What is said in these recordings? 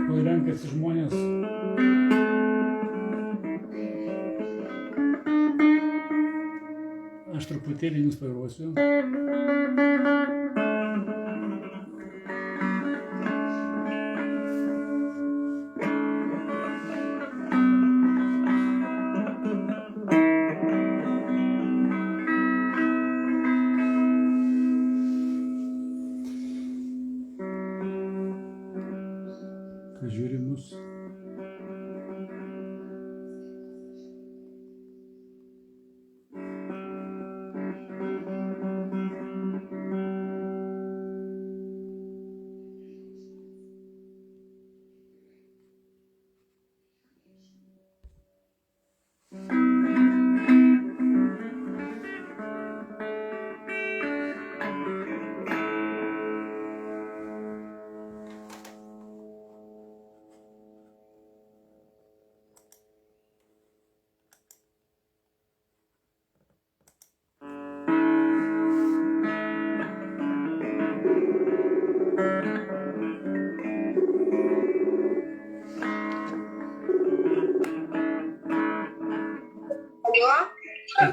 Kol renkasi žmonės, aš truputėlį jums pagrosiu. Kas žiūri mus.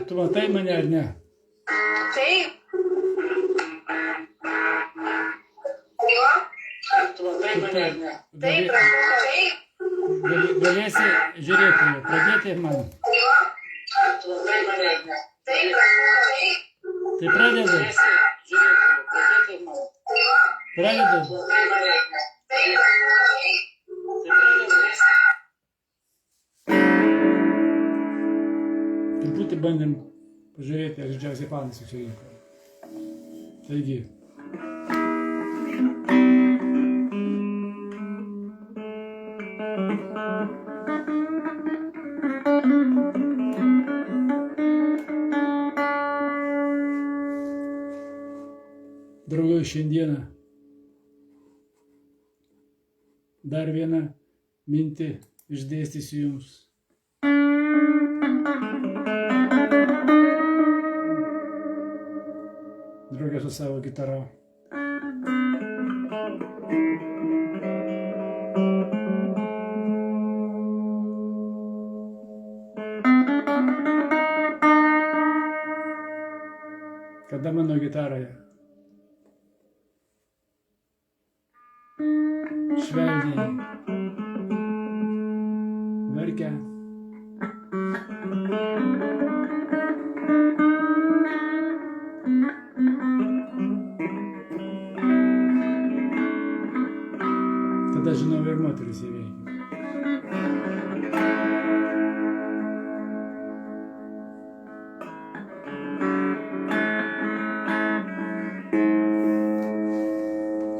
Tu matai mane ar ne? Taip. Tu matai mane ar ne? Taip. Galėsi žiūrėti, pradėti man. Tu matai mane ar ne? Taip. Tai pradedu. Pradedu. Truputį bandėm pažiūrėti, ar didžiausiai fanai susirinko. Taigi. Draugai, šiandieną dar vieną mintį išdėstysiu jums. Draugė su savo gitara. Kada mano gitaroje švelniai verkia, tada žinau ir moteris įveikia.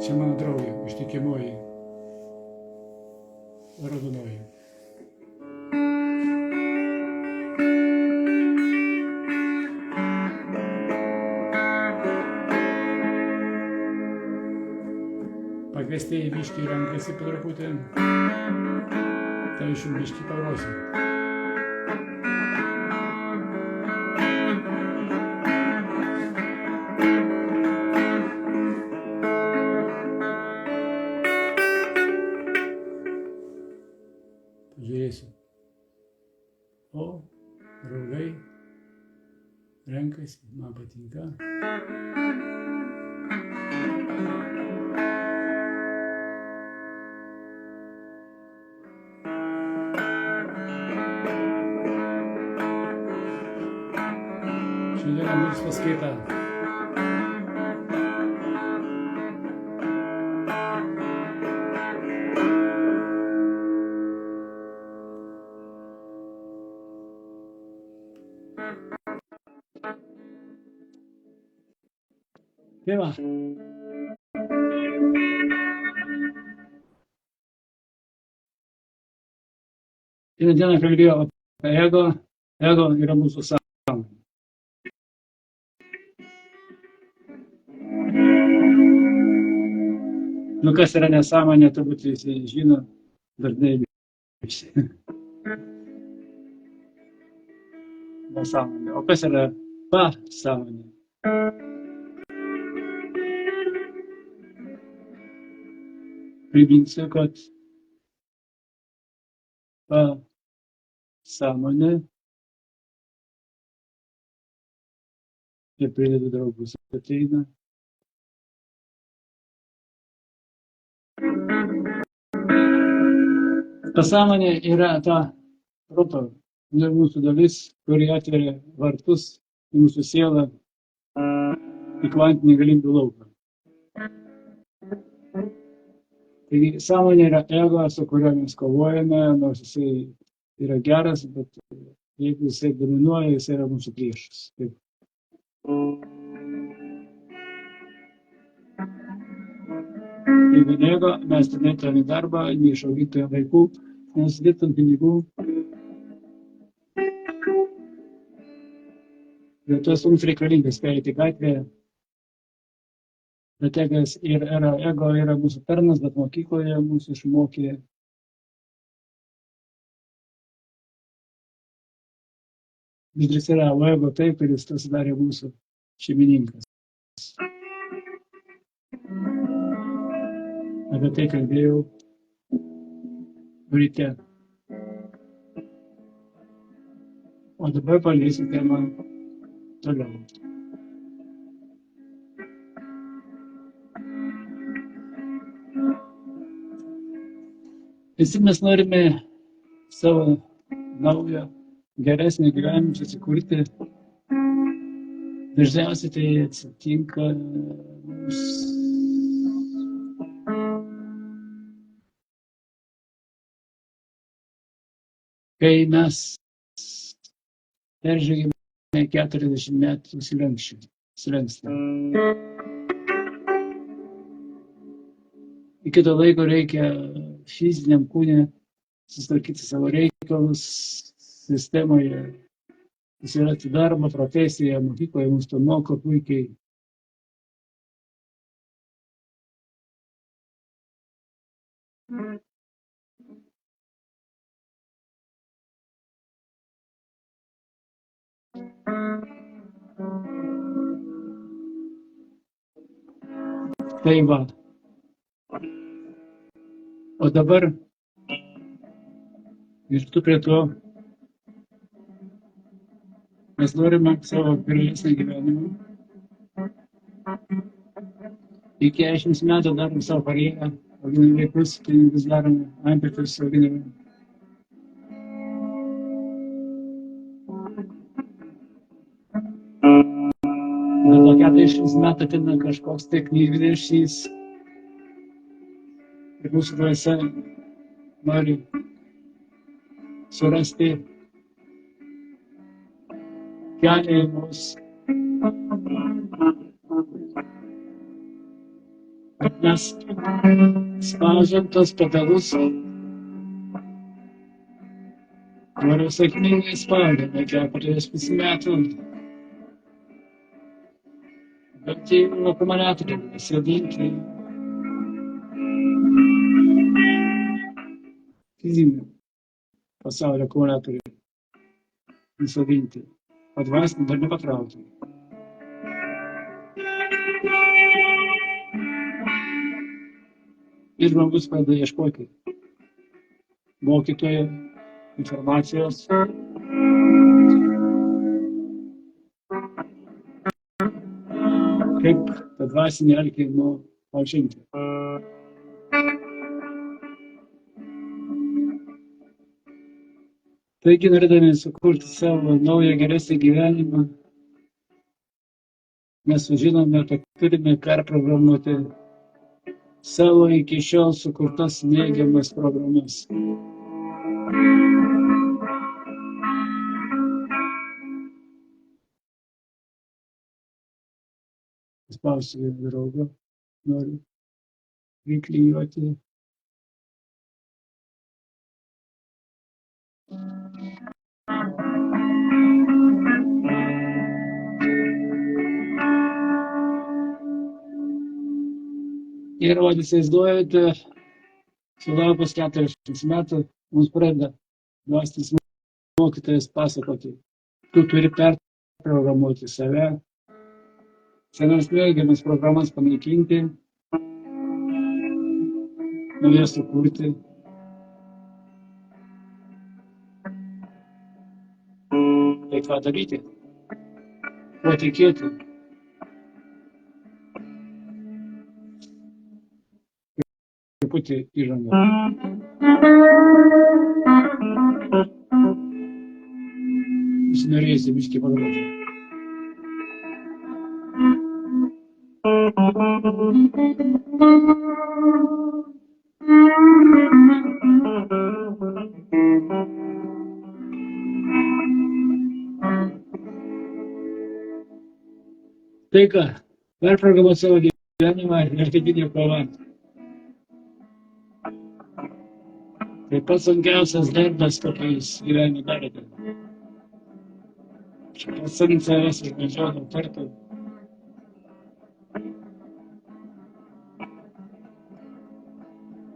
Čia mano draugė, ištikimoji, raudonoji. Pakviestieji biškį renkasi po truputį, tai iš jų biškį pagrosiu. Pažiūrėsiu. O, draugai renkasi, man patinka. Šiandieną mums paskaita. Tai va. Šiandieną kalbėjau apie ego. Ego yra mūsų sąmonė. Nu, kas yra nesąmonė, turbūt visi žino, dažnai visi. Nesąmonė. O kas yra pasąmonė? Priminsiu, kad pasąmonė, ir pridedu draugus ateina, pasąmonė yra ta proto mūsų dalis, kuri atveria vartus į mūsų sielą, į kvantinį galimybių lauką. Taigi sąmonė yra ego, su kuriuo mes kovojame, nors jisai yra geras, bet jeigu jisai dominuoja, jisai yra mūsų priešas. Taip. Jeigu ego, mes turėtume darbą, neišaugintume vaikų, nesudirbtume pinigų. Dėl to mums reikalingas perėti gatvę. Bet ego yra mūsų tarnas, bet mokykloje mūsų išmokė išdresiravo ego taip, kad jis pasidarė mūsų šeimininkas. Apie tai kalbėjau ryte. O dabar paliesiu temą toliau. Visi mes norime savo naują, geresnį gyvenimą susikurti. Dažniausiai tai atsitinka kai mes peržengėme 40 metų slenkstį. Iki to laiko reikia fiziniam kūne susitvarkyti savo reikalus sistemoje, susirasti darbą, profesiją, mokykloje mums to moko puikiai. Tai va. O dabar grįžtu prie to, mes norime savo geresnį gyvenimą. Iki 40 metų darom savo karjerą, auginam vaikus, pinigus darome, antpečius auginame. Bet po 40 metų ateina kažkoks tai knygvidešys ir mūsų dvasia nori surasti kelią į mus. Kad mes spaudžiam tos pedalus, kuriuo sėkmingai spaudėme 40 metų. Bet jeigu akumuliatoriai sėdinti fizinį pasaulio akumuliatoriai įsodinti, o dvasinį dar nepatraukti. Ir žmogus pradeda ieškoti mokytojo informacijos. Kaip tą dvasinį alkį numalšinti. Taigi, norėdami sukurti savo naują geresnį gyvenimą, mes sužinome, kad turime perprogramuoti savo iki šiol sukurtas neigiamas programas. spausti vieną draugą, noriu priklijuoti. Ir vad įsivaizduojate, sulaukus 40 metų, mums pradeda dvasinis mokytojas pasakoti, tu turi perprogramuoti save, senas neigiamas programas panaikinti, naujas sukurti. Tai ką daryti? Kuo tikėti? Truputį įžanga. Jūs norėsite biškį pagalvoti. Tai ką, perprogramuoti savo gyvenimą ir vidinę kovą. Tai pats sunkiausias darbas, kokį jūs gyvenime darėte. Čia pats ant savęs išvažiuodavo kartu.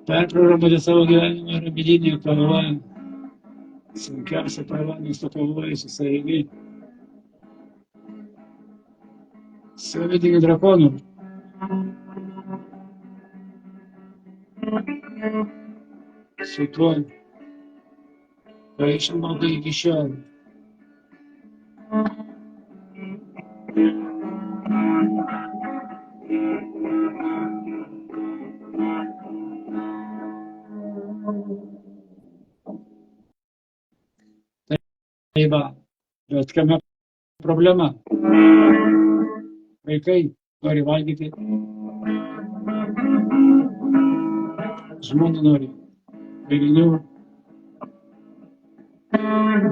Perprogramuoti savo gyvenimą ir vidinę kovą. Sunkiausia kova, nes tu kovoji su savimi. Su vidiniu drakonu. Su tuo, ko išmokau iki šiol. Tai va, bet kame problema? Vaikai nori valgyti, žmona nori renginių,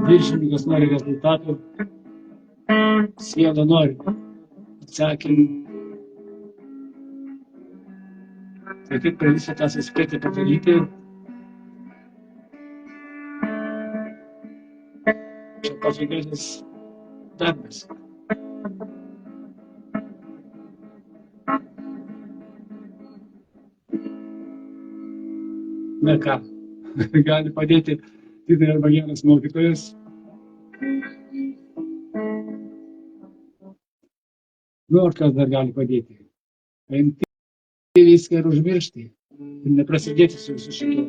viršininkas nori rezultatų, siela nori atsakymų. Tai kaip per visą tą suspėti padaryti, čia pats sunkiausias darbas. Na ką, gali padėti tikrai arba geras mokytojas. Nu, ar kas dar gali padėti? Paimti viską ir užmiršti. Ir neprasidėti su visu šitu.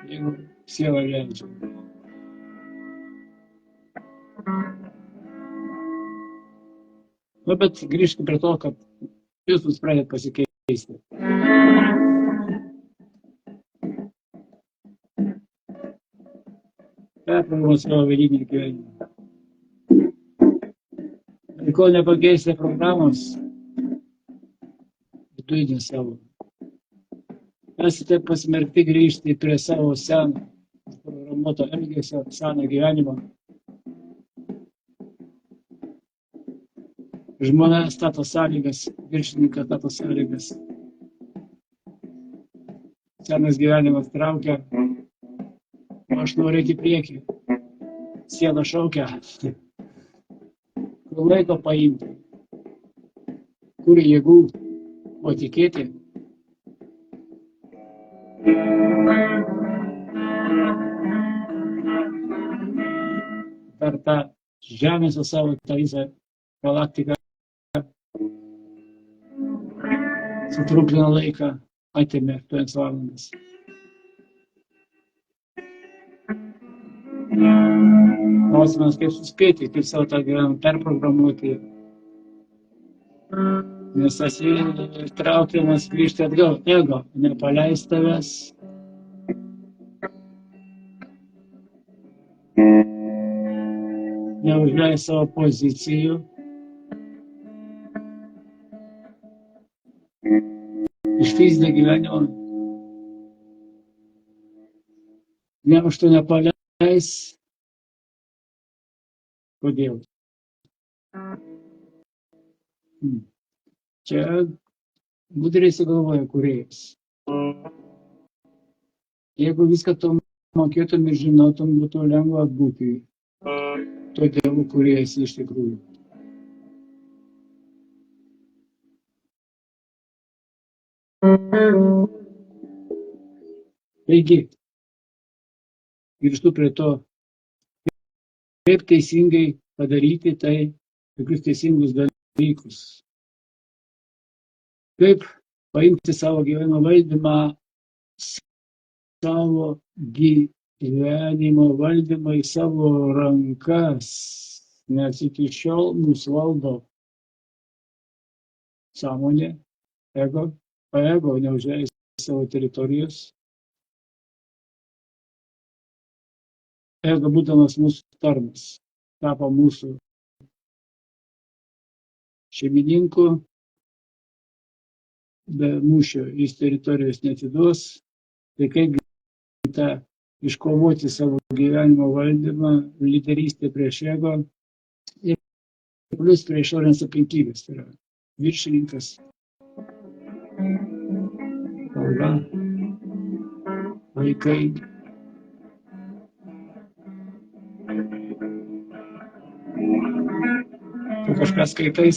Jeigu siela leidžia. Nu, bet grįžti prie to, kad jūs nusprendėt pasikeisti. Perprogramuoti savo vidinį gyvenimą. Ir kol nepakeisite programos, vidinį savo, esate pasmerkti grįžti prie savo seno, programuoto elgesio, seno gyvenimo. Žmona stato sąlygas, viršininkas stato sąlygas. Senas gyvenimas traukia, o aš noriu eiti į priekį. Siela šaukia. Kur laiko paimti, kur jėgų, o tikėti. Per tą žemės su savo tą visą galaktiką sutrumpina laiką, atėmė 8 valandas. Klausimas, kaip suspėti, kaip savo tą gyvenimą perprogramuoti, nes esi traukiamas grįžti atgal. Ego nepaleis tavęs. Neužleis savo pozicijų. Iš fizinio gyvenimo ne už to nepaleis. Kodėl? Čia gudriai sugalvoja kūrėjas. Jeigu viską to mokėtum ir žinotum, būtų lengva būti to dievo kūrėjas iš tikrųjų. Taigi, grįžtu prie to, kaip teisingai padaryti tai, tokius teisingus dalykus. Kaip paimti savo gyvenimo valdymą, savo gyvenimo valdymą į savo rankas, nes iki šiol mūsų valdo sąmonė, ego, o ego neužleis savo teritorijos. Ego, būdamas mūsų tarnas, tapo mūsų šeimininku, be mūšio jis teritorijos neatiduos, tai kaip tą iškovoti savo gyvenimo valdymą, lyderystę prieš ego ir plus prie išorinės aplinkybės, tai yra viršininkas, kalba, vaikai. Tu kažką skaitai,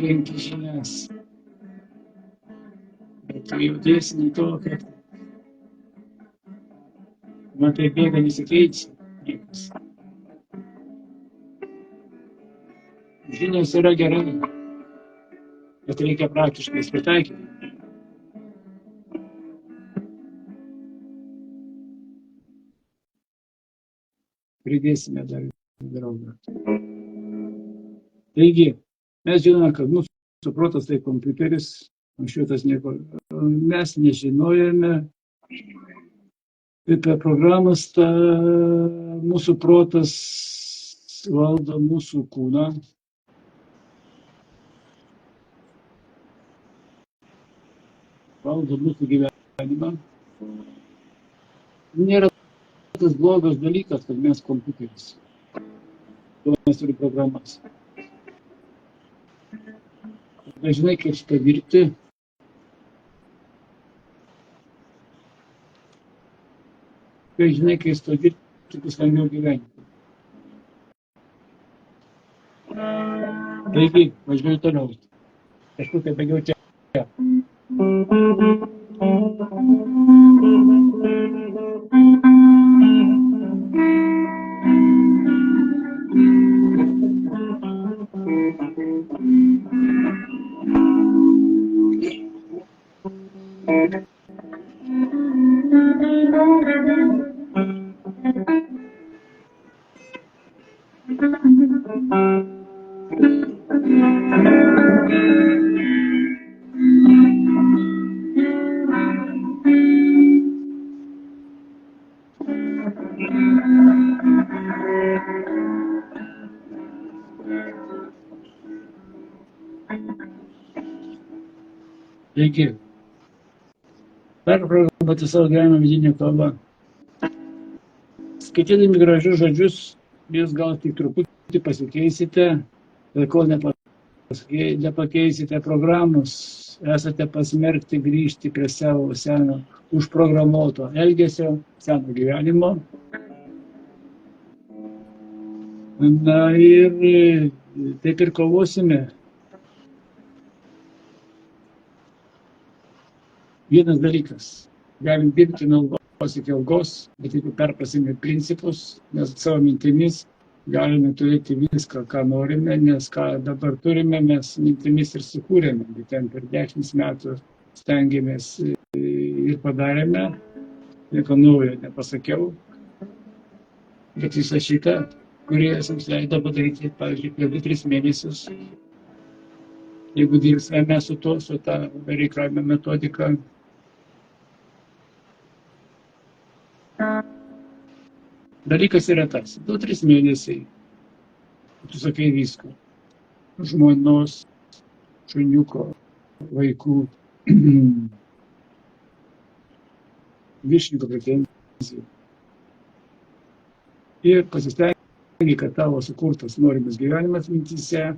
renki žinias. Bet tu jautiesi nuo to, kad matai bėga nesikeičia niekas. Žinios yra gerai, bet reikia praktiškai pritaikyti. Pridėsime dar draugą. Taigi, mes žinome, kad mūsų protas tai kompiuteris, anksčiau tas nieko, mes nežinojame, kaip per programas mūsų protas valdo mūsų kūną. Valdo mūsų gyvenimą. Nėra tas blogas dalykas, kad mes kompiuteris. Mes turime programas. Žinai, kaip šitą dirbti. Kai žinai, kaip šitą dirbti, bus lengviau gyventi. Taigi, važiuoju toliau. Kažkur tai baigiau čia. Taigi, perprogramuoti savo gyvenimo vidinę kalbą. Skaitydami gražius žodžius, jūs gal tik truputį pasikeisite, ir kol nepakeisite programos, esate pasmerkti grįžti prie savo seno užprogramuoto elgesio, seno gyvenimo. Na ir taip ir kovosime. Vienas dalykas, galim dirbti nuo algos iki algos, bet jeigu perprasime principus, nes savo mintimis galime turėti viską, ką norime, nes ką dabar turime, mes mintimis ir sukūrėme, bet ten per 10 metų stengiamės ir padarėme, nieko naujo nepasakiau, bet visą šitą, kurie mums leido padaryti, pavyzdžiui, per 2-3 mėnesius, jeigu dirbsime mes su tą reikalavimą metodiką. Dalykas yra tas, 2-3 mėnesiai, tu sakai viską, žmonos, šuniuko, vaikų, viršininko pretenzijų. Ir pasistengti kad tavo sukurtas norimas gyvenimas mintyse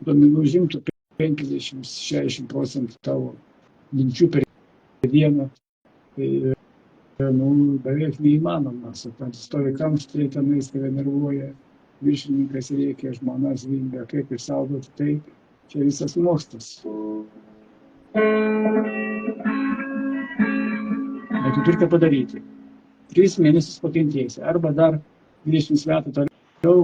duomenų užimtų 50-60% tavo minčių per dieną. Tai beveik neįmanoma. Stovi kamštai, tenais tave nervuoja, viršininkas reikia, žmona zvimbia, kaip išsaugoti tai. Čia visas mokslas. Bet tu turi ką padaryti. 3 mėnesius pakentėsi. Arba dar 20 metų toliau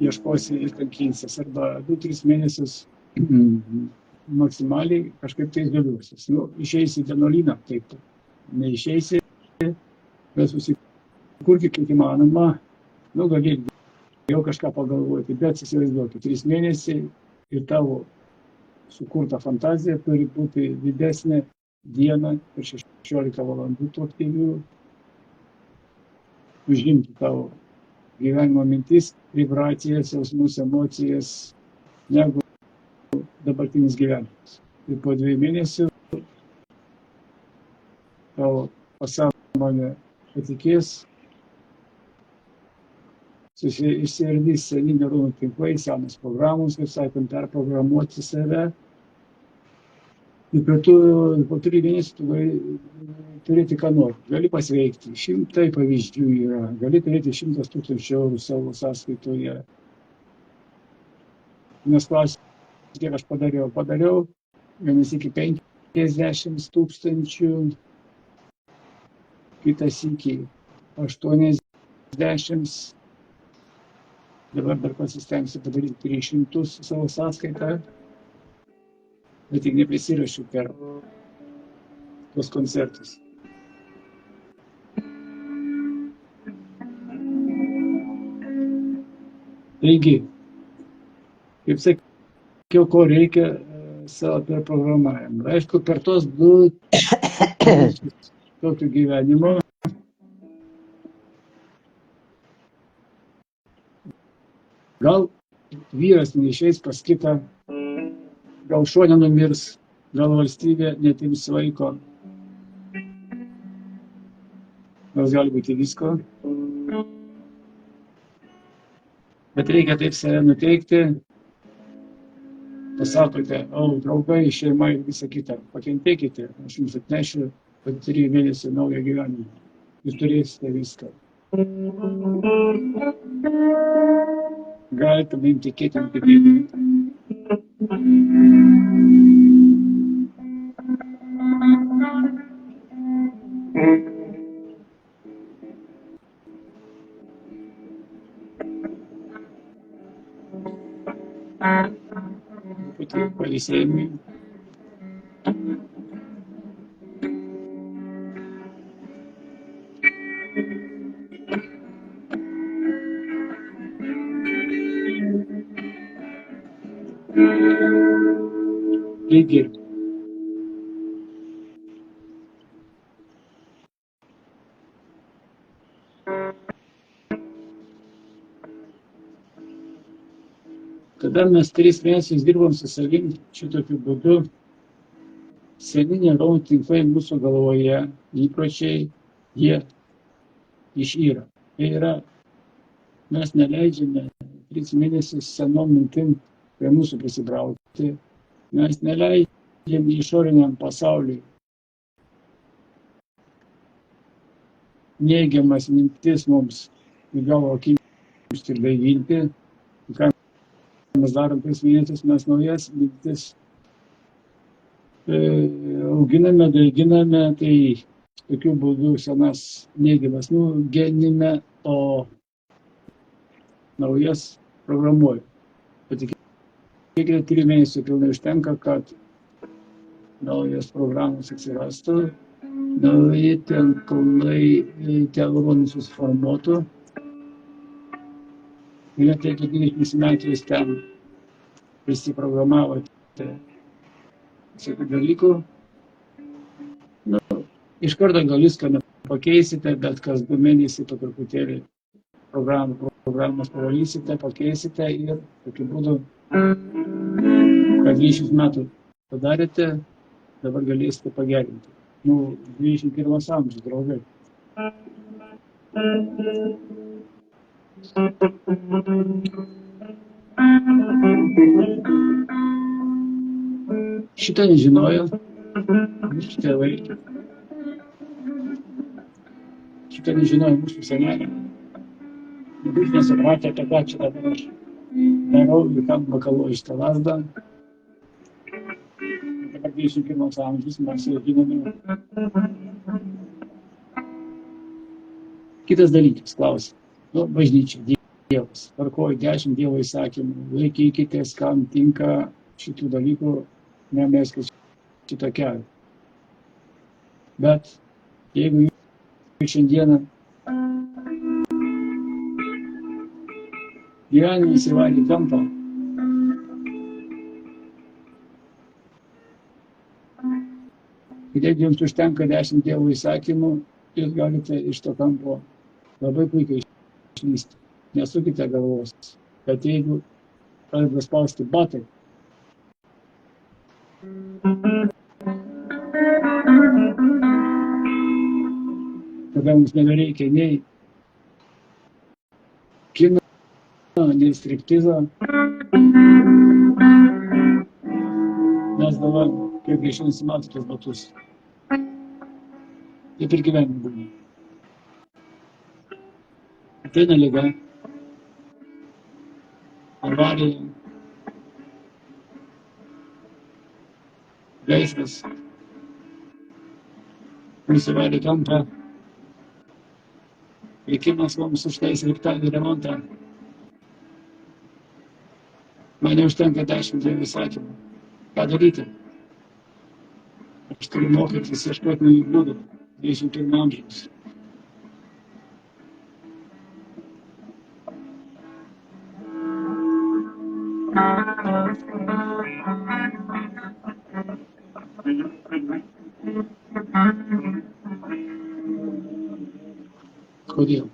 ieškosi ir kankinsies. Arba 2-3 mėnesius maksimaliai kažkaip tai izoliuosies. Išeisi į vienuolyną, taip. Neišeisi, bet susikurki kiek įmanoma. Gali jau kažką pagalvoti, bet įsivaizduokit, 3 mėnesiai ir tavo sukurta fantazija turi būti didesnė dieną per 16 valandų tų aktyvių, užimti tavo gyvenimo mintis, vibracijas, jausmus, emocijas, negu dabartinis gyvenimas. Ir po 2 mėnesių tavo pasąmonė patikės, išsiardys seni neuronų tinklai, senos programos, kaip sakant, perprogramuoti save. Ir po 3 mėnesių tu gali turėti ką nori. Gali pasveikti. 100 pavyzdžių yra. Gali turėti 100 000 eurų savo sąskaitoje. Nes klausimas, kiek aš padariau. Padariau vienas iki 50 000, kitas iki 80. Dabar dar pasistengsiu padaryti 300 savo sąskaitą. Bet tik neprisirašiu per tuos koncertus. Taigi, kaip sakiau, ko reikia savo perprogramavimą. Aišku, per tos 2 tokio gyvenimo gal vyras neišeis pas kitą, gal šuo nenumirs, gal valstybė netims vaiko. Gal gali būti visko. Bet reikia taip save nuteikti. Pasakote, draugai, šeima ir visa kita. Pakentėkite, aš jums atnešiu po 3 mėnesių naują gyvenimą. Jūs turėsite viską. Galite manim tikėti ir tikėti. Pailsėjimui. Taigi, kada mes 3 mėnesius dirbam su savim šitokiu būdu, seni neuronų tinklai mūsų galvoje, įpročiai, jie išyra. Tai yra, mes neleidžiame 3 mėnesius senom mintim prie mūsų prisibraukti. Mes neleidžiam išoriniam pasauliui neigiamas mintis mums į galvą kimšti ir gaivinti. Ką mes darom 3 mėnesius, mes naujas mintis auginame, daiginame, tai tokiu būdu senas neigiamas genime, o naujas programuoju. Patikėkite, 3 mėnesių pilnai užtenka, kad naujas programos atsirastų, nauji tinklai, neuronai susiformuotų. Ir net jeigu 20 metų jūs ten prisiprogramavote visokių dalykų, iš karto gal viską nepakeisite, bet kas 2 mėnesiai po truputėlį programos pavalysite, pakeisite ir tokiu būdu, kad 20 metų padarėte, dabar galėsite pagerinti. 21 amžius, draugai. Šitą nežinojo mūsų tėvai, šitą nežinojo mūsų seneliai. Būt nesupratę, apie ką čia dabar aš darau, į kam makaluoju šitą lazdą. Dabar 21 amžius mes jau giname. Kitas dalykas, klausia. Bažnyčia, Dievas. Tvarkoju 10 Dievo įsakymų. Laikykitės, kam tinka šitų dalykų, nemeskit šitą kelią. Bet jeigu jūs šiandieną gyvenime įsivarė kampą, ir jeigu jums užtenka 10 Dievo įsakymų, jūs galite iš to kampo labai puikiai išlysti. Nesukite galvos, kad jeigu pradeda spausti batai, tada mums nebereikia nei kino, nei striptizo. Mes dabar, kaip greičiau nusimato tos batus. Taip ir gyvenime būna. Ateina liga, avarija, gaisras, nusivarė kampą, likimas mums užtais reiktalį remontą. Man neužtenka 10 Dievo įsakymų. Ką daryti? Aš turiu mokytis ieškoti naujų būdų. 21 amžiaus. Kodėl?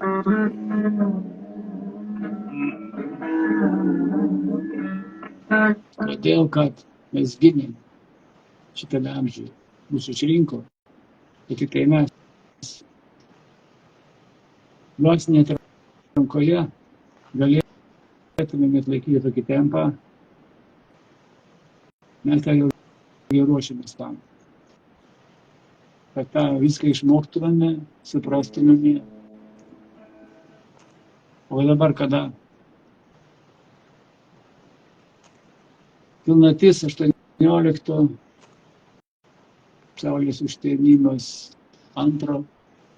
Todėl, kad mes gimėm šitame amžiuje, mūsų išrinko, bet tik tai mes dvasinėje atrankoje galėtumėm atlaikyti tokį tempą, mes tą jau ruošiamės tam, kad tą viską išmoktumėme, suprastumėme. O dabar, kada pilnatis 18 saulės užtemimas 2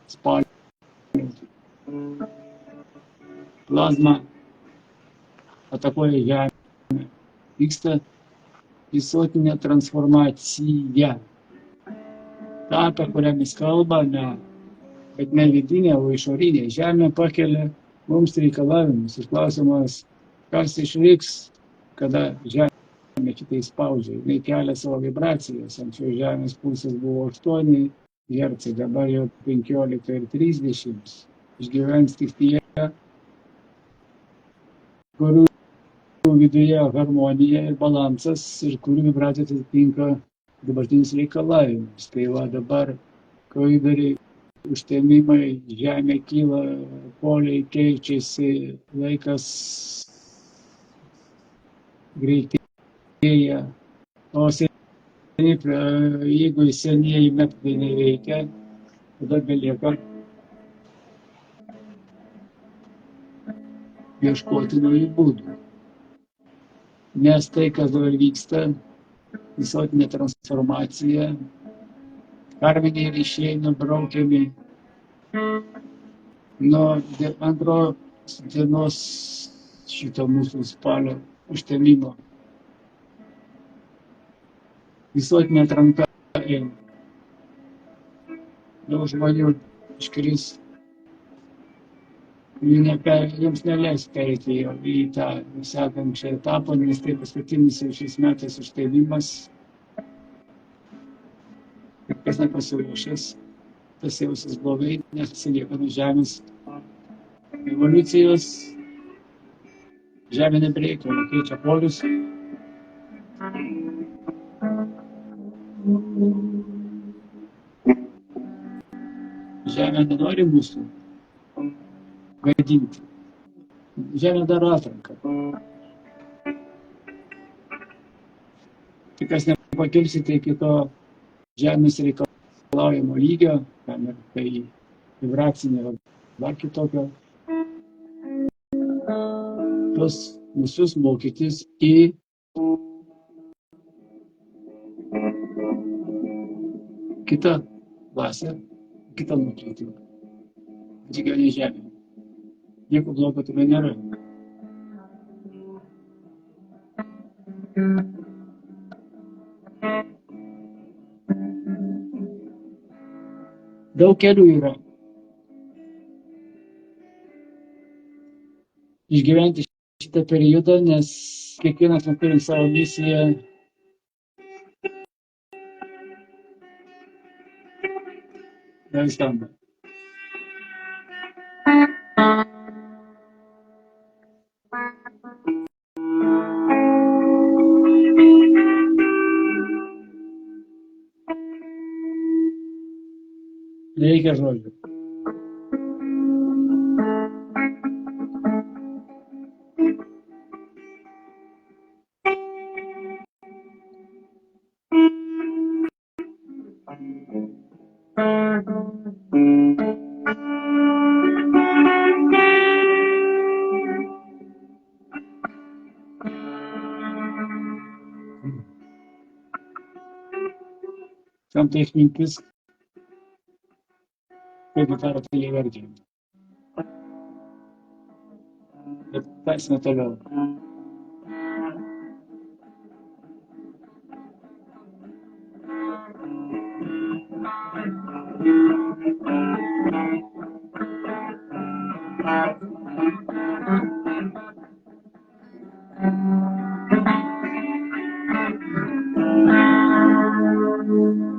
spalio plazma atakuoja Žemę. Vyksta visuotinė transformacija. Ta, apie kurią mes kalbame, bet ne vidinė, o išorinė. Žemė pakelia mums reikalavimus. Ir klausimas, kas išliks, kada Žemė šitai spaudžia. Jis kelia savo vibracijas. Anksčiau Žemės pulsas buvo 8 Hz, dabar jau 15 ir 30. Išgyvens tik tie, kurių viduje harmonija ir balansas ir kurių vibracijos atitinka dabartinius reikalavimus. Tai va dabar koridoriai, užtemimai, Žemė kyla, poliai keičiasi, laikas greitėja. O jeigu senieji metodai neveikia, tada belieka ieškoti naujų būdų. Nes tai, kas dabar vyksta, visuotinė transformacija, karminiai ryšiai nubraukiami nuo 2 dienos šito mūsų spalio užtemimo. Visuotinė atranka eina. Daug žmonių iškris. Jiems neleis pereiti į tą sekančią etapą, nes tai paskutinis jau šiais metais užtemimas. Ir kas nepasiruošęs, tas jausis blogai, nes atsilieka nuo Žemės evoliucijos. Žemė nebereikia, keičia polius. Žemė nenori mūsų gadinti. Žemė daro atranką. Tik kas nepakilsite iki to žemės reikalaujamo lygio, ten ir tai vibracinė dar kitokio, tuos visus mokytis į kitą klasę, kitą nuotykį. Gyveni žemėje. Nieko blogo tame nėra. Daug kelių yra. Išgyventi šitą periodą, nes kiekvienas mes turim savo misiją. Dar skamba. Nereikia žodžių. Kam tai išmintis, kaip gitarą tai įvardinti. Bet tęsime toliau.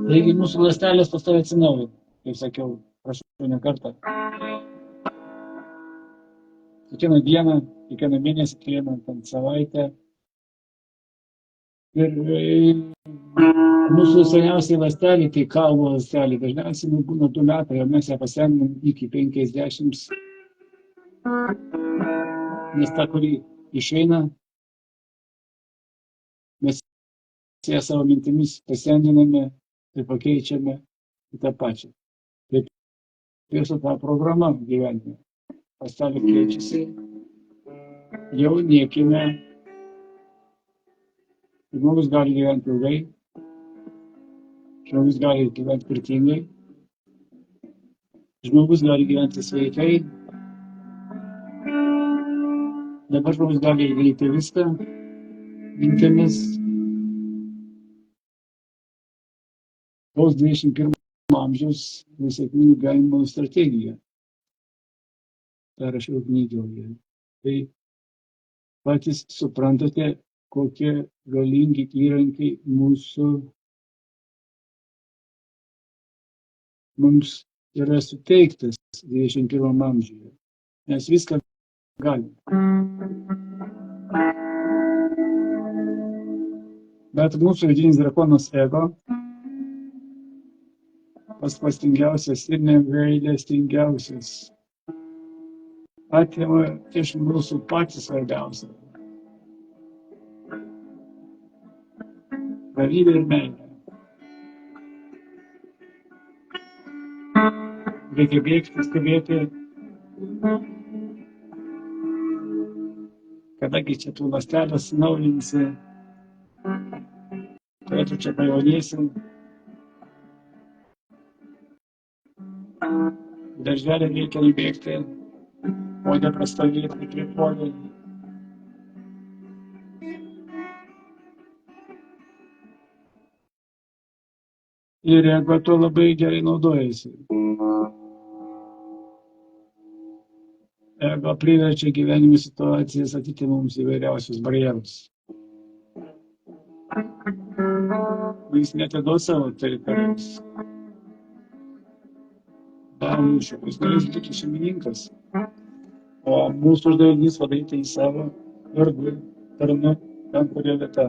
Taigi mūsų ląstelės pastoviai atsinaujina, kaip sakiau, prašau ne kartą. Kiekvieną dieną, kiekvieną mėnesį, kiekvieną savaitę. Ir mūsų seniausiai ląstelė, tai kaulo ląstelė, dažniausiai būna 2 metai, o mes ją pasenam iki 50. Nes ta, kuri išeina, mes ją savo mintimis pasendiname ir pakeičiame į tą pačią. Taip ir su ta programa gyvenime. Ląstelė keičiasi, jaunėkime. Žmogus gali gyventi ilgai, žmogus gali gyventi turtingai, žmogus gali gyventi sveikai. Dabar žmogus gali daryti viską mintimis. Tos 21 amžiaus sėkmingų gyvenimo strategija. Tai rašiau knygoje. Tai patys suprantate, kokie galingi įrankiai mums yra suteiktas 21 amžiuje. Mes viską galime. Bet mūsų vidinis drakonas ego, pastingiausias ir negailestingiausias, atima iš mūsų patį svarbiausią. Ramybė ir meilė. Reikia bėgti, skubėti. Kadagi čia tų ląstelės naujinsi, kada tu čia pajaunėsi. Darželį reikia įbėgti, o ne prastovėti prie polio. Ir ego to labai gerai naudojasi. Ego priverčia gyvenimo situacijas atiti mums įvairiausius barjerus. Jis neatiduos savo teritorijos. Jis norės būti šeimininkas, o mūsų uždavinys vadinti į savo vardu, tarnu, ten kurie vieta.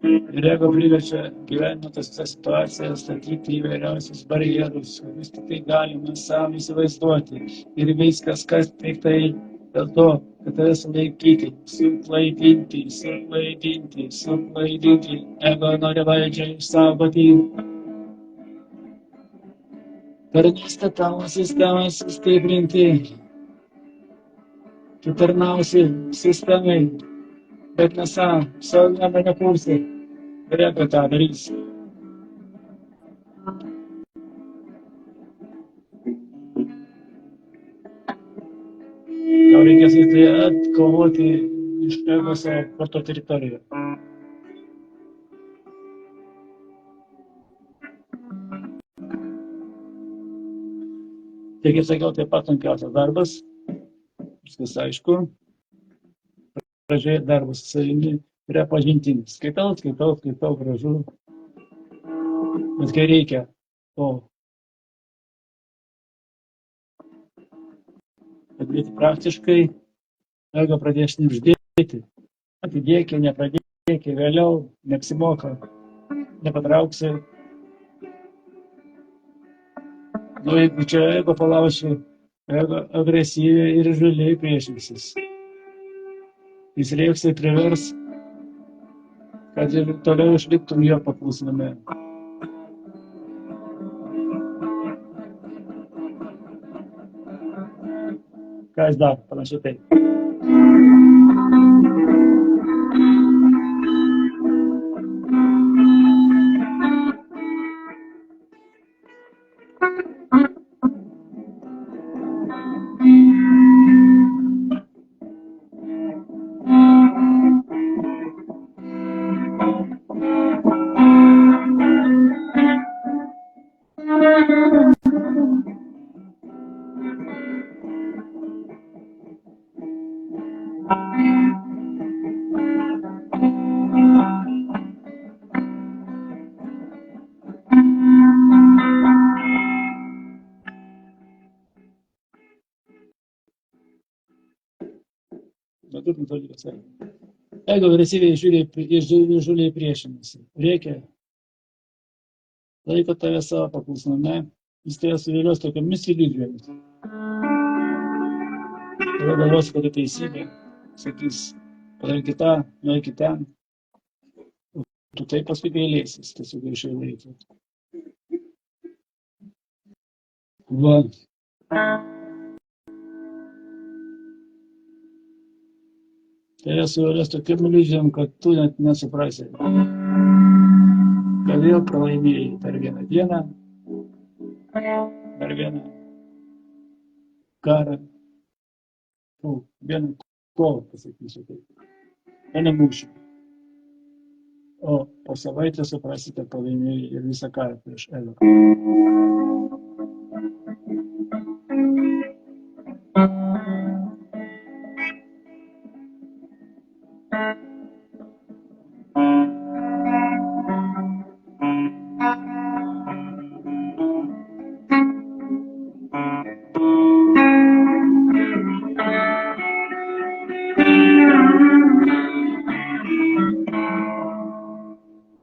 Ir jeigu priverčia gyvenimo tose situacijose statyti įvairiausius barjerus, vis tik tai galima savo įsivaizduoti. Ir viskas, kas tik tai dėl to, kad tave sulaikyti, suklaidinti. Ego nori valdžią išsaugoti. Tarnystę tavo sistemą sustiprinti. Tu tarnausi sistemai, bet ne savo nieko nekursi. Ir jeigu tą darysi. Tau reikės atkovoti iš ego savo porto teritoriją. Taigi, sakiau, taip pat sunkiausias darbas, viskas aišku, pradžioje darbas su savimi yra pažintinis. Skaitau, gražu, bet kai reikia to padaryti praktiškai, ego pradės šnibždėti, atidėki, nepradėki, vėliau, neapsimoka, nepatrauksi. Nu, jeigu čia ego palauši, ego agresyviai ir žaliai priešinsis. Jis reiks ir privers, kad ir toliau išliktum jo paklusnume. Ką jis daro, panašiai taip. Ego agresyviai žiūliai priešinasi. Reikia laiko tave savo paklusnume, jis tave suvėlios tokiamis iliuzijomis. Tada galvosi, kad tai teisybė, sakys, padaryk tą, nueik ten. Tu taip paskui gailėsis, tiesiog gaišai laiko. Va. Tai suvėlės tokiam iliuzijom, kad tu net nesuprasi. Kad vėl pralaimėjai per vieną dieną, per vieną karą, vieną kovą, pasakysiu taip, o ne mūšį. O po savaitę suprasite, pralaimėjai ir visą karą prieš ego.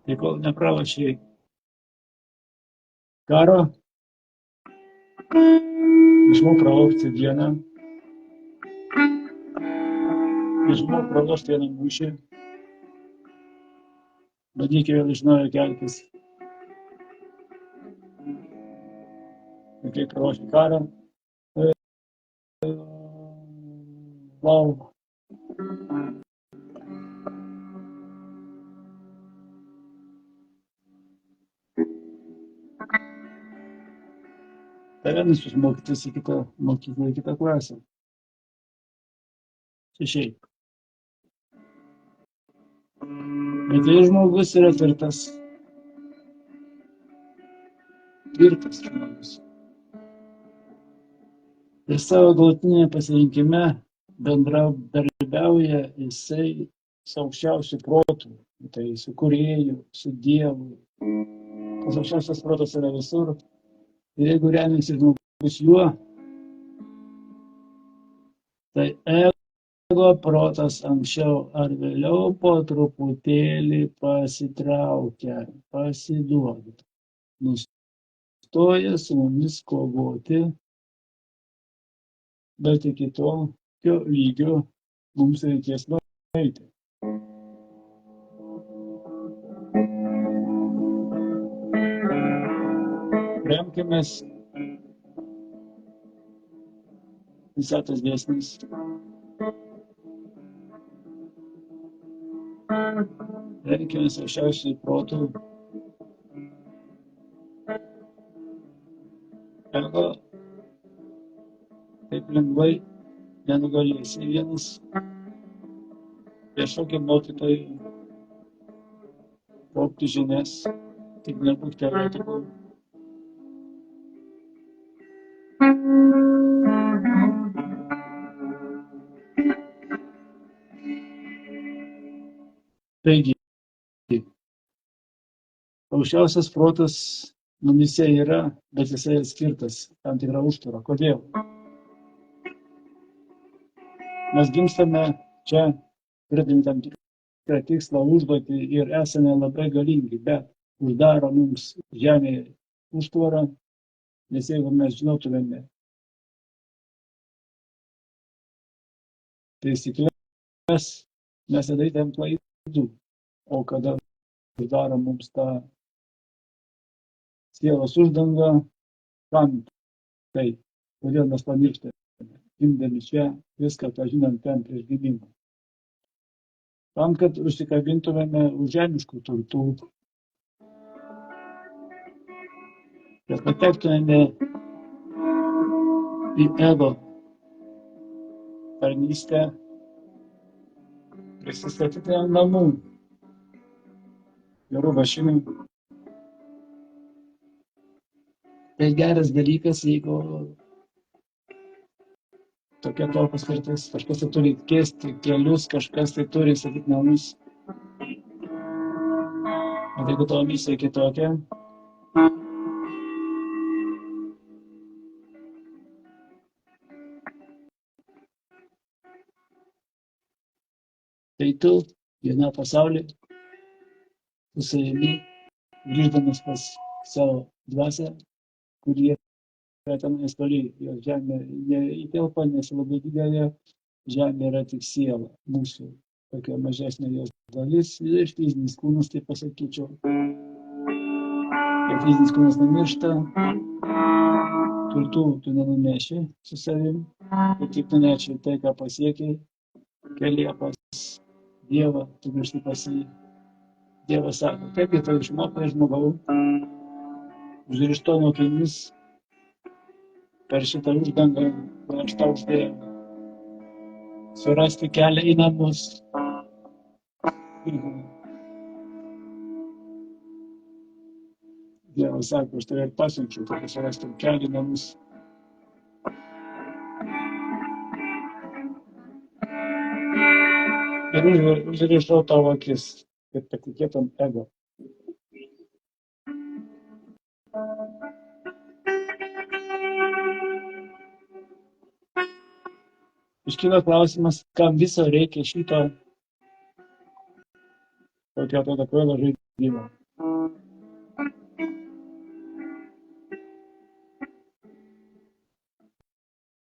Tai kol nepralošiai karo, išmok pralaukti dieną, išmok pralošti vieną mūšį, bandyk vėl iš naujo keltis. Ir kai praloši karą, wow. Tave nusius mokytis į kitą mokyklą, į kitą klasę. Čia šiaip. Bet jei žmogus yra tvirtas žmogus. Ir savo galutinėje pasirinkime bendradarbiauja jisai su aukščiausiu protu, tai su kūrėju, su Dievu. Tas aukščiausias protas yra visur. Ir jeigu remiasi žmogus juo, tai ego protas anksčiau ar vėliau po truputėlį pasitraukia, pasiduoda, nustoja su mumis kovoti, bet iki tokio lygio mums reikės nueiti. Remkimės visatos dėsniais. Remkimės aukščiausiųjų protų. Ego taip lengvai nenugalėsi vienas prieš kokį mokytoją, kaupti žinias, tik nebūk teoretiku. Taigi, aukščiausias protas mumyse yra, bet jisai atskirtas tam tikrą užtvarą. Kodėl? Mes gimstame čia, turėdami tam tikrą tikslą, užduotį ir esame labai galingi, bet uždaro mums žemėje užtvarą, nes jeigu mes žinotumėme taisyklės, mes nedarytumėm klaidų, o kada uždaro mums tą sielos uždangą, kam tai, kodėl mes pamirštame, gimdami čia viską, ką žinom ten prieš gimimą. Tam, kad užsikabintumėme už žemiškų turtų, kad patektumėme į ego tarnystę, prisistatyti ant namų, gerų mašinų. Tai geras dalykas, jeigu tokia to paskirtis, kažkas tai turi keisti kelius, kažkas tai turi statyti namus. Bet jeigu tavo misija kitokia, tai tu viena pasaulyje su savimi, grįždamas pas savo dvasią, kurie yra tenais toli, jos žemė neįtelpa, nes labai didelė, žemė yra tik siela, mūsų tokia mažesnė jos dalis ir fizinis kūnas, tai pasakyčiau. Kai fizinis kūnas numiršta, turtų tu nenuneši su savim, ir tik nuneši tai, ką pasiekiai, kelyje pas Dievą, tu grįžti pas jį. Dievas sako, kaip tai išmokai žmogau, užrištom akimis per šitą uždangą, kur aš tau uždėjau, surasti kelią į namus. Dievas sako, aš tave ir pasiunčiu, kad surastum kelią į namus. Ir užrišau tavo akis, kad patikėtum ego. Iškyla klausimas, kam viso reikia šito tokio kvailo žaidimo.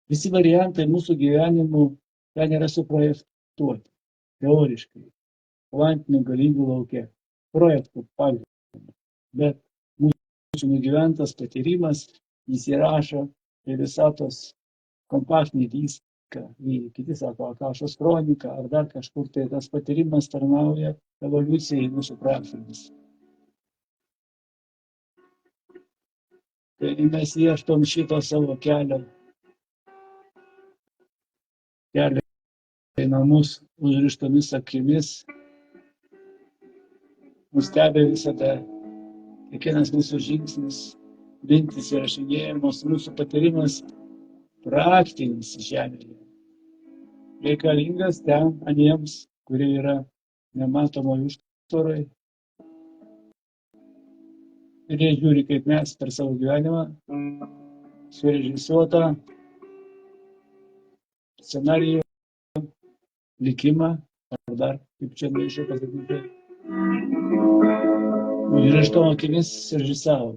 Visi variantai mūsų gyvenimų ten yra suprojektuoti, teoriškai, kvantinių galybių lauke, projektų pagrindu. Bet mūsų nugyventas patyrimas, jis įrašo į visatos kompaktinį diską, kiti sako, Akašos kronika, ar dar kažkur, tai tas patyrimas tarnauja evoliucijai mūsų praktinis. Kai mes ieškom šito savo kelio į namus užrištomis akimis, mus stebi visada, kiekvienas mūsų žingsnis, mintys įrašinėjamos, mūsų patyrimas praktinis žemėje. Reikalingas ten aniems, kurie yra nematomo užtvarai. Ir jie žiūri, kaip mes per savo gyvenimą surežisuotą scenarijų likimą, ar dar, kaip čia norėčiau pasakyti. Ir iš to akimis režisavo.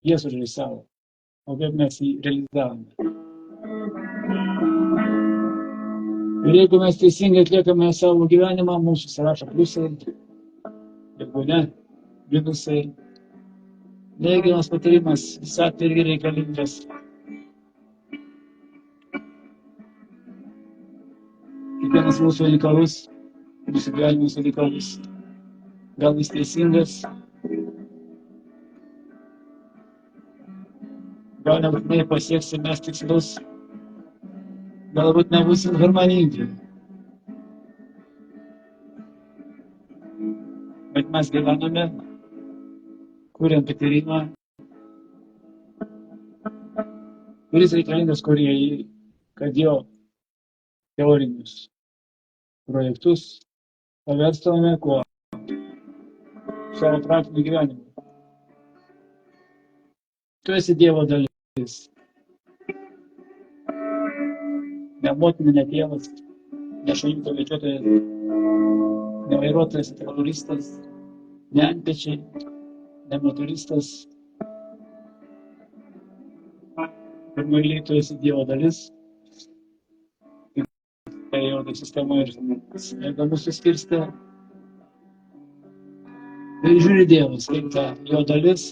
Jie surežisavo. O kaip mes jį realizavome. Ir jeigu mes teisingai atliekame savo gyvenimą, mums susirašo pliusai, jeigu ne, minusai. Neigiamas patyrimas visat irgi reikalingas. Kiekvienas mūsų unikalus, mūsų gyvenimas unikalus. Gal jis teisingas, gal nebūtinai pasieksime mes tikslus, galbūt nebūsim harmoningi. Bet mes gyvename, kuriam patyrimą, kuris reikalingas kūrėjai, kad jo teorinius projektus paverstume kuo? Savo praktiniu gyvenimu. Tu esi Dievo dalis. Ne motina, ne tėvas, ne šuniuko vedžiotojas, ne vairuotojas, ne teroristas, ne antpečiai, ne motoristas. Pirmoji tu esi Dievo dalis. Tai jau ta sistema ir mūsų skirstė. Ir žiūri Dievas, kaip ta jo dalis.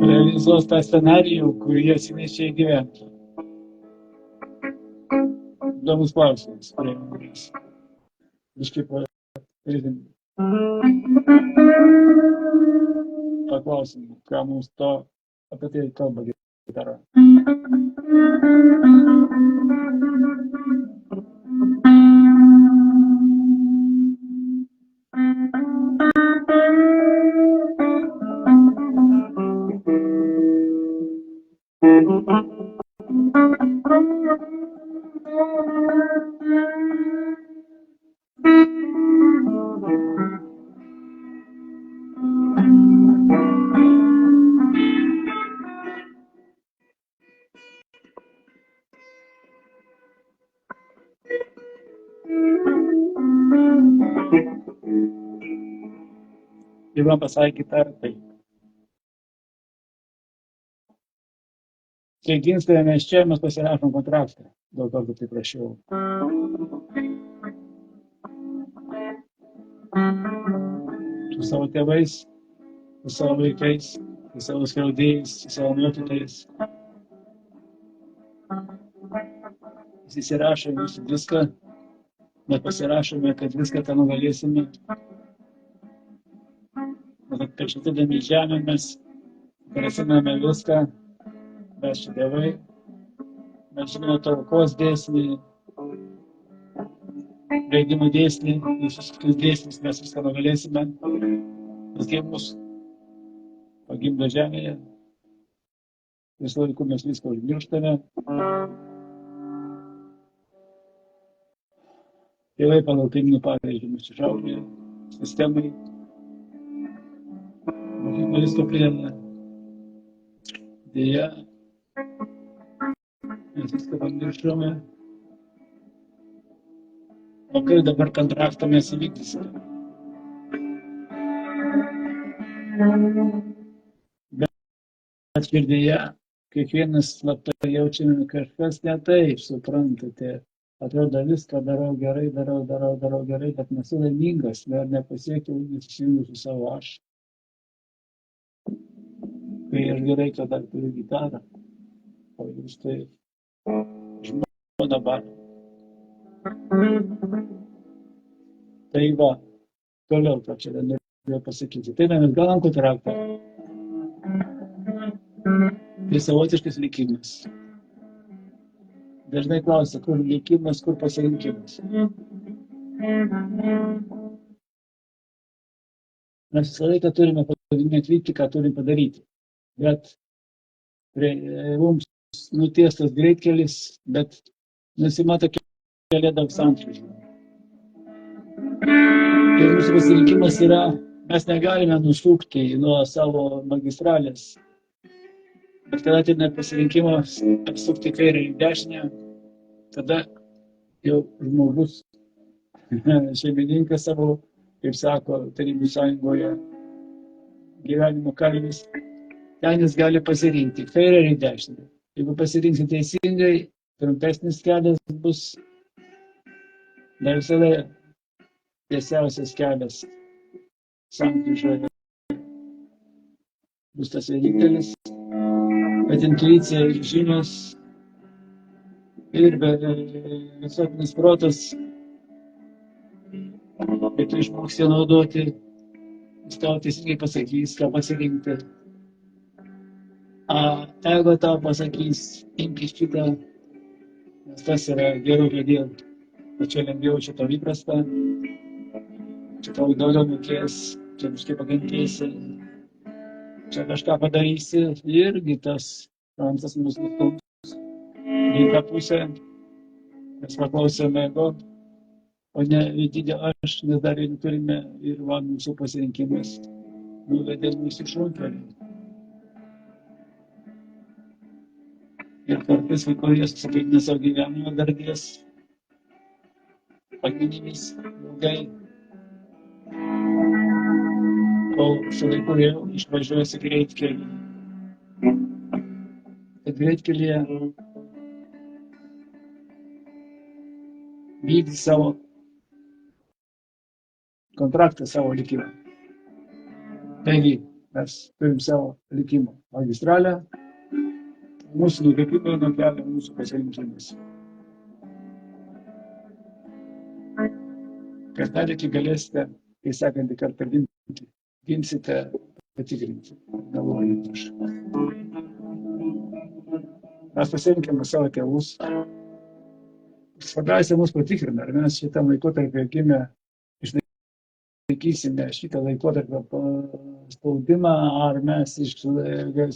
Realizuos tą scenarijų, kurį jie atsinešė į gyvenimą. Įdomus klausimas, kuris biškai paklausim, ką mums to apie tai kalba gitara. Ir man pasakė gitarą taip. Kai ginstame mes čia, mes pasirašom kontraktą. Dėl to, kad tai prašiau. Su savo tėvais, su savo vaikais, su savo skriaudėjais, su savo mokytojais. Mes įsirašome viską, mes pasirašome, kad viską tą nugalėsime. Prieš atidami žemę mes grasiname viską, mes čia tėvai, mes žinome tvarkos dėsnį, leidimo dėsnį, visus kitus dėsnius mes viską nugalėsime, nes kaip mus pagimdo žemėje, visą laiku mes viską užmirštame. Tėvai pagal kaimynų pavyzdžių mus išauklė sistemai. Visko prideda. Deja, mes viską pamiršome. O kaip dabar kontraktą mes įvykdysime? Bet širdyje kiekvienas slaptai jaučiame kažkas ne taip, suprantate. Atrodo, viską darau gerai, gerai, bet nesu laimingas, dar nepasiekiau, nesisijungiu su savo aš. Kai aš gerai, kad dar turiu gitarą, o jūs tai žmona bar. Tai va, toliau, ką čia norėjau pasakyti. Tai mes gaunam kontraktą. Tai savotiškas likimas. Dažnai klausia, kur likimas, kur pasirinkimas. Mes visą laiką turime atvykti, ką turim padaryti. Bet mums nutiestas greitkelis, bet nusimato kelią daug sankryžų. Tai mūsų pasirinkimas yra Mes negalime nusukti nuo savo magistralės. Bet kada ateina pasirinkimas sukti kairę į dešinę, tada jau žmogus, šeimininkas savo, kaip sako Tarybų sąjungoje, gyvenimo kalvis, ten jis gali pasirinkti kairę ir dešinę. Jeigu pasirinksi teisingai, trumpesnis kelias bus, ne visada tiesiausias kelias sankryžoje bus tas vienintelis, bet intuicija ir žinios ir visuotinis protas, kai tu išmoksi naudoti, jis tau teisingai pasakys, ką pasirinkti. Ego tau pasakys, imk iš šitą, nes tas yra geriau pradėl. O čia lengviau, čia tau įprasta, čia tau daugiau mokės, čia kažkaip pagantėsi, čia kažką padarysi, irgi tas transas mūsų nustums į tą pusę, mes paklausėme ego, o ne vidinio aš, nes dar ir turime ir mūsų pasirinkimas nuvedė mūsų šunkelį. Ir kartais kai kurie susipykina savo gyvenimo dardės, paginimis ilgai, kol su laiku jau išvažiuosi greitkelį. Kad greitkelyje vykdyti savo kontraktą, savo likimą. Taigi, mes turim savo likimo magistralę, mūsų nukreipimai nuo kelio, mūsų pasirinkimas. Kas daryti galėsite, kai sekantį kartą ginsite patikrinti. Galvojant. Mes pasirinkėme savo tėvus. Svarbiausia mus patikrina, ar mes šitą laikotarpį gimę išlaikysime šitą laikotarpio spaudimą, ar mes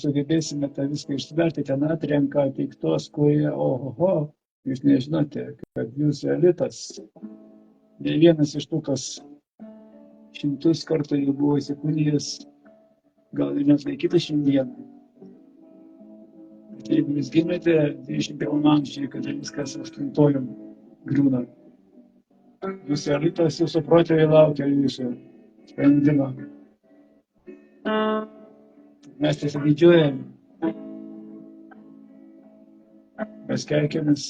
sugebėsime tą viską išsverti, ten atrenka tik tos, kurie, ohoho, jūs nežinote, kad jūs elitas. Ne vienas iš tų, kas šimtus kartų jau buvo įsikūnijęs, gal ir net laikyta šiandieną. Jeigu jūs gimėte 21 amžiuje, kada viskas 8-ojom griūna, jūsų elitas, jūsų protėviai laukia jūsų sprendimą. Mes tiesiog didžiuojame, mes keikiamės,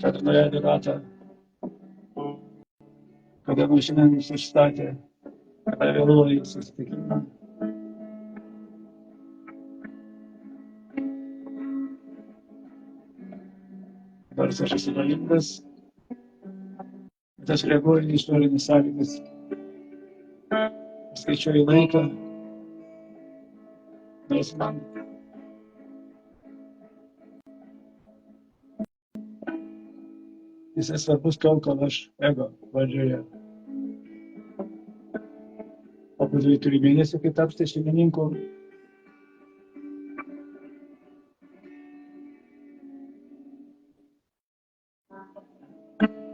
kada nuleido ratą, kada mašina mus užstatė, kada vėluoja į susitikimą. Nors aš esu valingas, bet aš reaguoju į išorinės sąlygas, skaičiuoju laiką, nors man jisai svarbus tol, kol aš ego valdžioje. O po 2 mėnesių, kai tapsite šeimininku,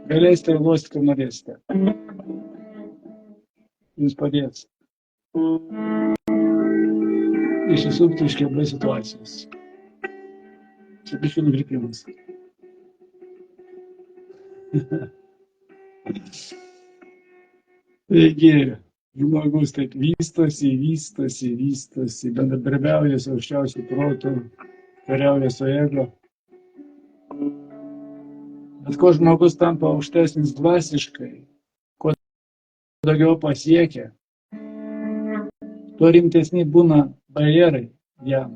galėsite ir losti, kur norėsite. Jums padės išsisukti iš keblios situacijos. Čia biškį nukrypimas. Taigi, žmogus taip vystosi, bendradarbiauja su aukščiausiu protu, kariauja su ego. Bet kuo žmogus tampa aukštesnis dvasiškai, kuo daugiau pasiekia, tuo rimtesni būna barjerai jam.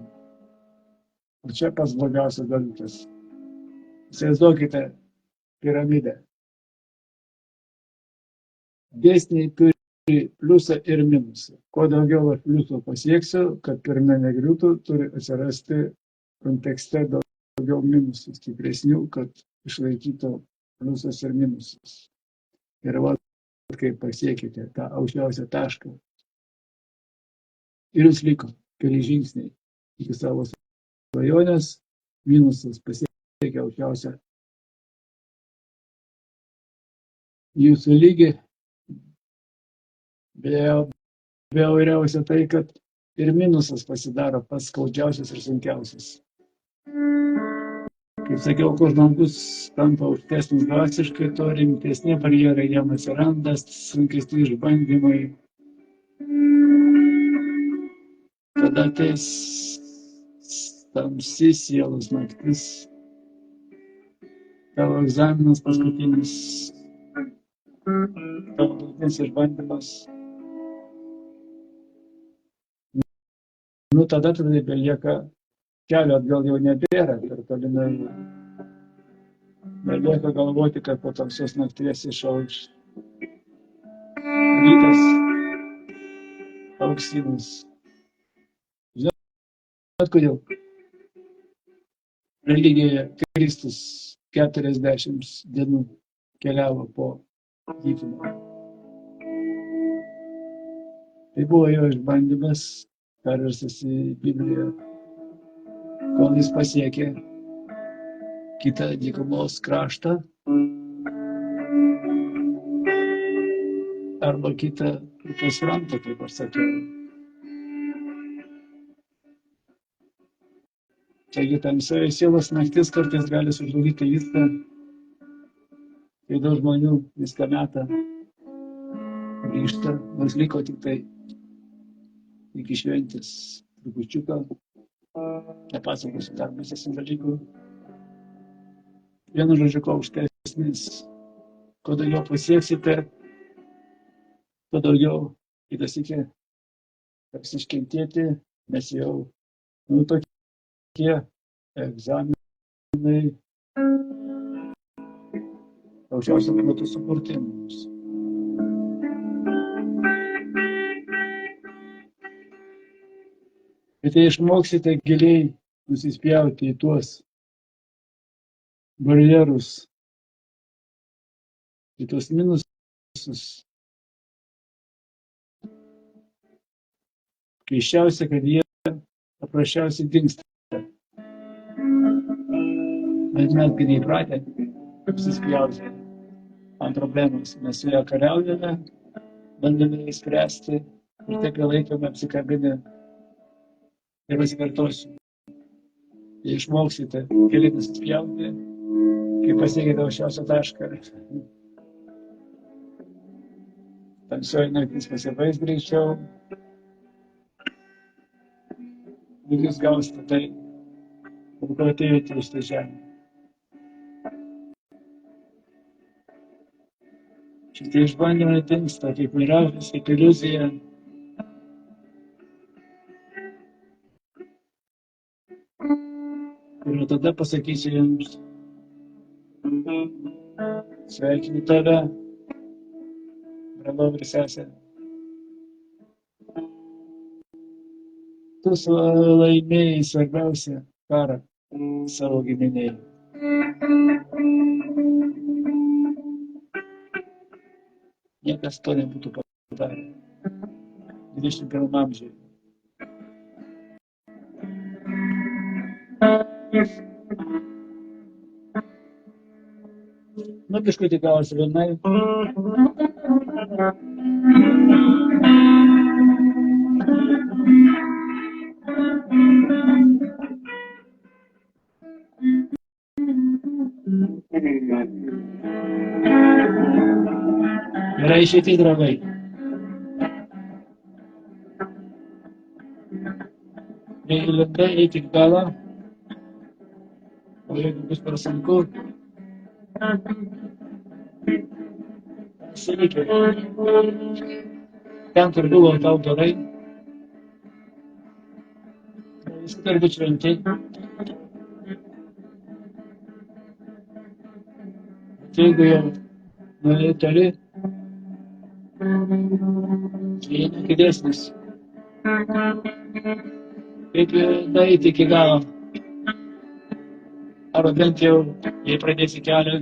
O čia pats blogiausias dalykas. Įsivaizduokite piramidę. Dėsniai turi pliusą ir minusą. Kuo daugiau aš pliusų pasieksiu, kad pirmė negriūtų, turi atsirasti kontekste daugiau minusų stipresnių, kad išlaikytų pliusas ir minusas. Ir kai pasiekite tą aukščiausią tašką, ir jums liko keli žingsniai iki savo svajonės, minusas pasiekia aukščiausią jūsų lygį, Bjauriausia tai, kad ir minusas pasidaro pats skaudžiausias ir sunkiausias. Kaip sakiau, kuo žmogus tampa aukštesnis dvasiškai, tuo rimtesni barjerai jam atsiranda, sunkesni išbandymai. Tada ateis tamsi sielos naktis, tavo egzaminas paskutinis, tavo galutinis išbandymas. Tada belieka kelio atgal jau nebėra, per toli nueina. Belieka galvoti, kad po tamsios nakties išauš rytas auksinis. Žinot, kodėl? Religijoje Kristus 40 dienų keliavo po dykumą. Tai buvo jo išbandymas, perverstas į Bibliją, kol jis pasiekė kitą dykumos kraštą arba kitą upės krantą, kaip aš sakiau. Taigi tamsioji sielos naktis kartais gali sužlugdyti viską, kai daug žmonių viską meta, grįžta, nors liko tik tai iki šventės trupučiuką, nepasakosiu dar baisesnių dalykų. Vienu žodžiu, kuo aukštesnis, kuo daugiau pasieksite, tuo daugiau kitas iki teks iškentėti, nes jau tokie egzaminai aukščiausiu protu sukurti mums. Bet jei išmoksite giliai nusispjauti į tuos barjerus, į tuos minusus, keisčiausia, kad jie paprasčiausiai dingsta. Bet mes gi neįpratę apsispjauti ant problemos. Mes su ją kariaujame, bandome įspręsti ir taip jau laikome apsikabinę. Ir pasikartosiu, jei išmoksite giliai nusispjauti, kai pasiekite aukščiausią tašką, tamsioji naktis pasibaigs greičiau ir jūs gausite tai, ko atėjote į šitą žemę. Šitie išbandymai dingsta kaip miražas, kaip iliuzija. Ir tada pasakysiu jums, sveikinu tave, brolau ir sesė. Tu laimėjai svarbiausią karą savo giminėje. Niekas to nebūtų padarę 21 amžiuje. Biškutį gavosi vienai. Yra išeiti, draugai. Jeigu lėtai eiti iki galo, o jeigu bus per sunku, sakykit, ten, kur buvo tau gerai, jis turi būti šventi. Jeigu jau nuėjai toli, tai didesnis. Kaip daryti iki galo? Arba bent jau, jei pradėsi kelią,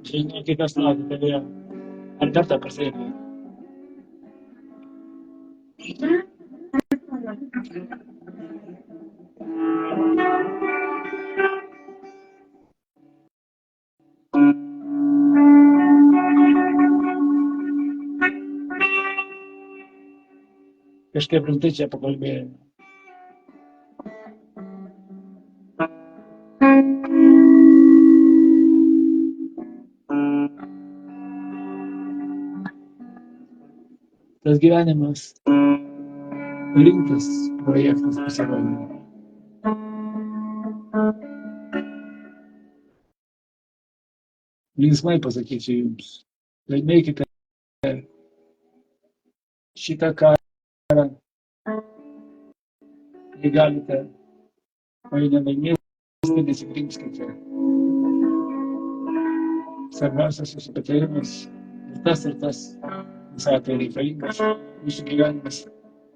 žinai, kas laukia tavęs. Ar kartą pasiekti? kažkaip rimtai čia pakalbėjome. Tas gyvenimas rimtas projektas pasirodė. Linksmai pasakysiu jums, laimėkite šitą karą, jei galite, o jei nelaimėsite, nesikrimskite. Svarbiausias jūsų patarimas ir tas visai tai reikalingas, jūsų gyvenimas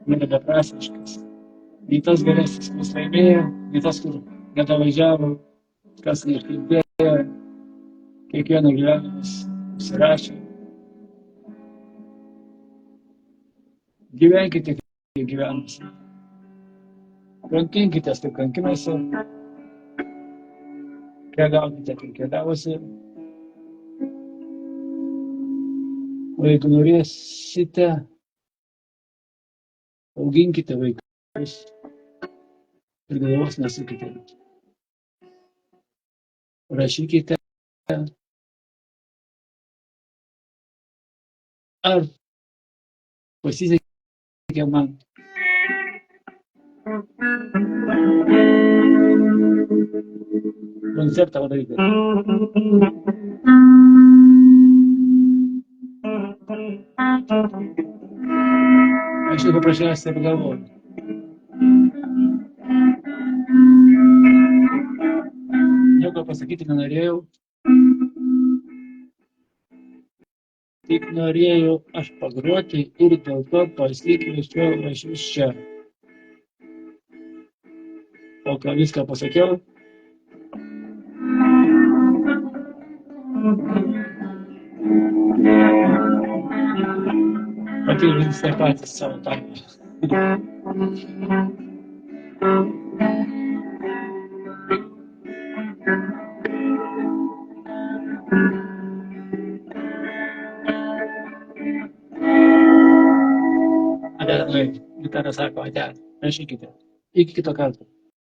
nėra beprasmiškas. Nei tas geresnis, kuris laimėjo, nei tas, kur nedavažiavo, kas neiškentėjo, kiekvieno gyvenimas užsirašė. Gyvenkite, kiek gyvenasi. Kankinkitės, kaip kankinasi. Keliaukite, kaip keliavosi. O jeigu norėsite, auginkite vaikus ir galvos nesukite. Rašykite, ar pasisekė man. Koncertą padaryti. Aš tai paprasčiausiai pagalvoju. Nieko pasakyti nenorėjau. Tik norėjau aš pagroti ir dėl to pasikviečiau aš jūs čia. O ką viską pasakiau? Patikrinsite patys savo darbą. Adelė, gitara sako, adelė, rašykite. Iki kito karto.